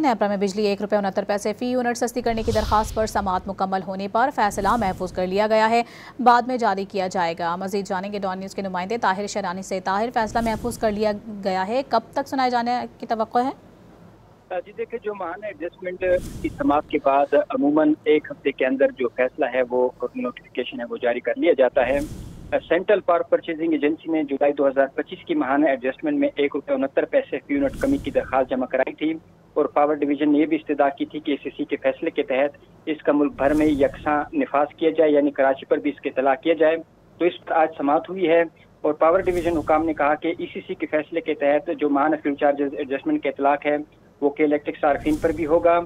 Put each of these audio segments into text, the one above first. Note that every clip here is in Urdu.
نیپرا میں بجلی ₹1.69 فی یونٹ سستی کرنے کی درخواست پر سماعت مکمل ہونے پر فیصلہ محفوظ کر لیا گیا ہے، بعد میں جاری کیا جائے گا۔ مزید جانیں گے ڈان نیوز کے نمائندے طاہر شیرانی سے۔ طاہر، فیصلہ محفوظ کر لیا گیا ہے، کب تک سنائے جانے کی توقع ہے؟ جی دیکھیں، جو ماہانہ ایڈجسٹمنٹ کی سماعت کے بعد عموماً ایک ہفتے کے اندر جو فیصلہ ہے وہ نوٹیفیکیشن ہے وہ جاری کر لیا جاتا ہے۔ سینٹرل پاور پرچیزنگ ایجنسی نے جولائی 2025 کی ماہانہ ایڈجسٹمنٹ میں ₹1.69 فی یونٹ کمی کی درخواست جمع کرائی تھی، اور پاور ڈویژن نے یہ بھی استدعا کی تھی کہ ACC کے فیصلے کے تحت اس کا ملک بھر میں یکساں نفاذ کیا جائے، یعنی کراچی پر بھی اس کے اطلاع کیا جائے۔ تو اس پر آج سماعت ہوئی ہے، اور پاور ڈویژن حکام نے کہا کہ ECC کے فیصلے کے تحت جو ماہانہ فیول چارجز ایڈجسٹمنٹ کا اطلاق ہے وہ کہ الیکٹرک صارفین پر بھی ہوگا۔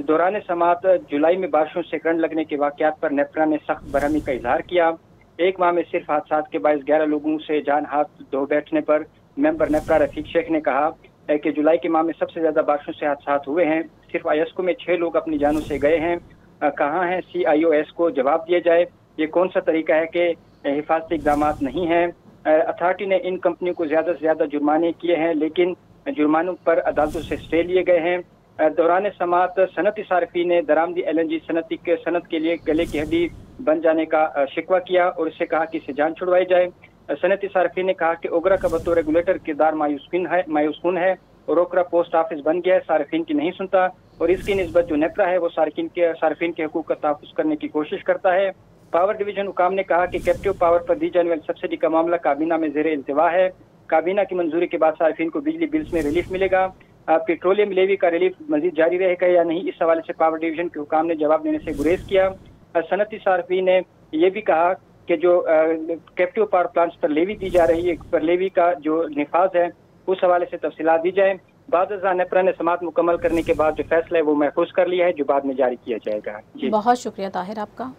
دوران سماعت جولائی میں بارشوں سے کرنٹ لگنے کے واقعات پر نیپرا نے سخت برہمی کا اظہار کیا۔ ایک ماہ میں صرف حادثات کے باعث 11 لوگوں سے جان ہاتھ دھو بیٹھنے پر ممبر نیپرا رفیق شیخ نے کہا کہ جولائی کے ماہ میں سب سے زیادہ بارشوں سے حادثات ہوئے ہیں، صرف ISCO میں 6 لوگ اپنی جانوں سے گئے ہیں۔ کہاں ہے CIOS کو جواب دیا جائے، یہ کون سا طریقہ ہے کہ حفاظتی اقدامات نہیں ہیں۔ اتھارٹی نے ان کمپنیوں کو زیادہ سے زیادہ جرمانے کیے ہیں، لیکن جرمانوں پر عدالتوں سے اسٹے لیے گئے ہیں۔ دوران سماعت صنعتی صارفین نے درآمدی LNG صنعت کے لیے گلے کی ہڈی بن جانے کا شکوہ کیا، اور اس سے کہا کہ اسے جان چھڑوائی جائے۔ صنعتی صارفین نے کہا کہ اوگرا کا بطور ریگولیٹر کردار مایوس کن ہے، اور اوگرا پوسٹ آفس بن گیا ہے، صارفین کی نہیں سنتا، اور اس کی نسبت جو نیپرا ہے وہ صارفین کے حقوق کا تحفظ کرنے کی کوشش کرتا ہے۔ پاور ڈویژن حکام نے کہا کہ کیپٹیو پاور پر دی جانے والی سبسڈی کا معاملہ کابینہ میں زیر التوا ہے، کابینہ کی منظوری کے بعد صارفین کو بجلی بلز میں ریلیف ملے گا۔ پیٹرولیم لیوی کا ریلیف مزید جاری رہے گا یا نہیں، اس حوالے سے پاور ڈویژن کے حکام نے جواب دینے سے گریز کیا۔ صنعتی صارفین نے یہ بھی کہا کہ جو کیپٹیو پاور پلانٹس پر لیوی دی جا رہی ہے، پر لیوی کا جو نفاذ ہے اس حوالے سے تفصیلات دی جائیں۔ بعد ازاں نیپرا نے سماعت مکمل کرنے کے بعد جو فیصلہ ہے وہ محفوظ کر لیا ہے، جو بعد میں جاری کیا جائے گا۔ بہت شکریہ طاہر آپ کا۔